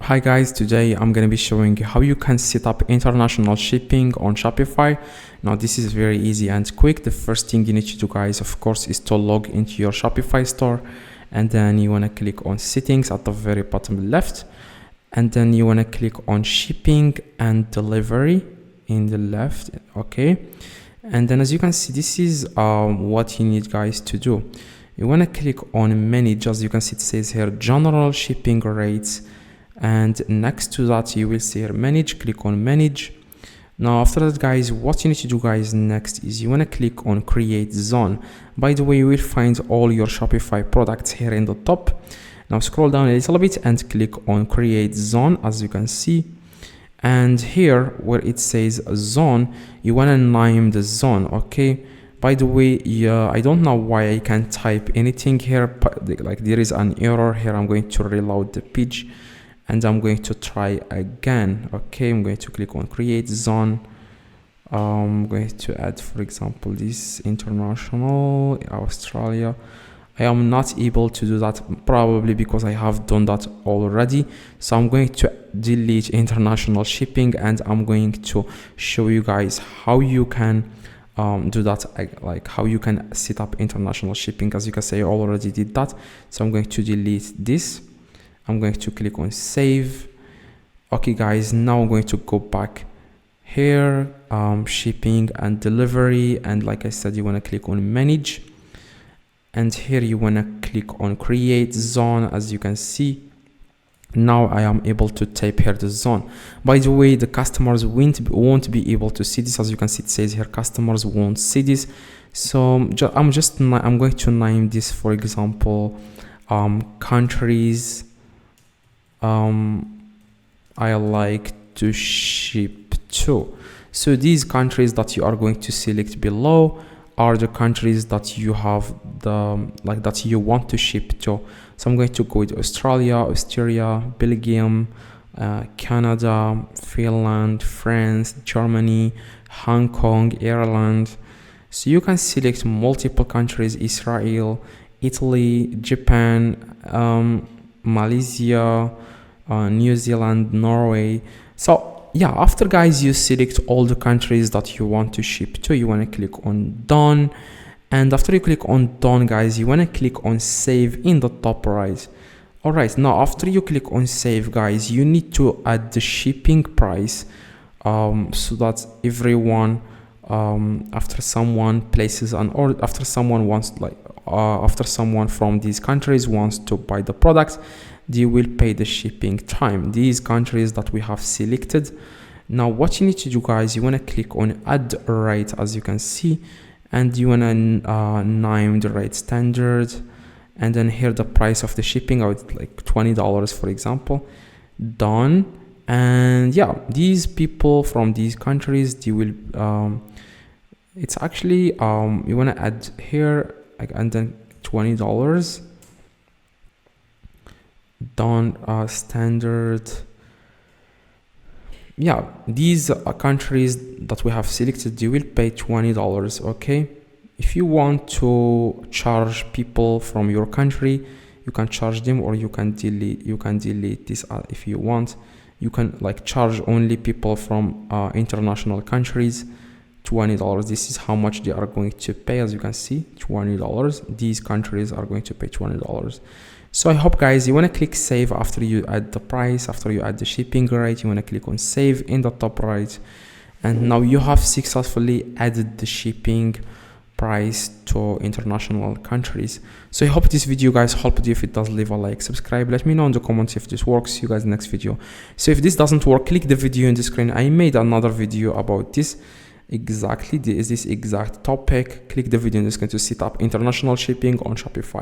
Hi guys, today I'm going to be showing you how you can set up international shipping on Shopify. Now this is very easy and quick. The first thing you need to do guys, of course, is to log into your Shopify store, and then you want to click on settings at the very bottom left, and then you want to click on shipping and delivery in the left. Okay, and then as you can see, this is what you need guys to do. You want to click on manage. As you can see, it says here general shipping rates, and next to that you will see here manage. Click on manage. Now after that guys, what you need to do guys next is you want to click on create zone. By the way, you will find all your Shopify products here in the top. Now scroll down a little bit and click on create zone, as you can see, and here where it says zone, you want to name the zone. Okay, by the way, I don't know why I can't type anything here, but like there is an error here. I'm going to reload the page and I'm going to try again. Okay, I'm going to click on create zone. I'm going to add, for example, this international Australia. I am not able to do that, probably because I have done that already. So I'm going to delete international shipping, and I'm going to show you guys how you can do that, like how you can set up international shipping. As you can see, I already did that. So I'm going to delete this. I'm going to click on save. Okay guys, now I'm going to go back here, shipping and delivery, and like I said, you want to click on manage, and here you want to click on create zone. As you can see, now I am able to type here the zone. By the way, the customers won't be able to see this. As you can see, it says here customers won't see this. So I'm going to name this, for example, countries I like to ship to. So these countries that you are going to select below are the countries that you have that you want to ship to. So I'm going to go with Australia, Austria, Belgium, Canada, Finland, France, Germany, Hong Kong, Ireland. So you can select multiple countries: Israel, Italy, Japan, Malaysia, New Zealand, Norway. So yeah, after guys you select all the countries that you want to ship to, you want to click on done, and after you click on done guys, you want to click on save in the top right. All right, now after you click on save guys, you need to add the shipping price, so that everyone, after someone places an order, after someone wants after someone from these countries wants to buy the product, they will pay the shipping time. These countries that we have selected. Now what you need to do guys, you want to click on add rate, as you can see, and you want to name the rate standard, and then here the price of the shipping, I would like $20 for example. Done. And yeah, these people from these countries, they will it's actually you want to add here, and then $20 done. Standard. Yeah, these countries that we have selected, they will pay $20. Okay, if you want to charge people from your country, you can charge them, or you can delete this. If you want, you can like charge only people from international countries $20. This is how much they are going to pay. As you can see, $20. These countries are going to pay $20. So I hope guys, you want to click save after you add the price, after you add the shipping rate. You want to click on save in the top right, and now you have successfully added the shipping price to international countries. So I hope this video guys helped you. If it does, leave a like, subscribe, let me know in the comments if this works. See you guys in the next video. So if this doesn't work, click the video in the screen. I made another video about this exactly, this exact topic. Click the video in the screen to set up international shipping on Shopify.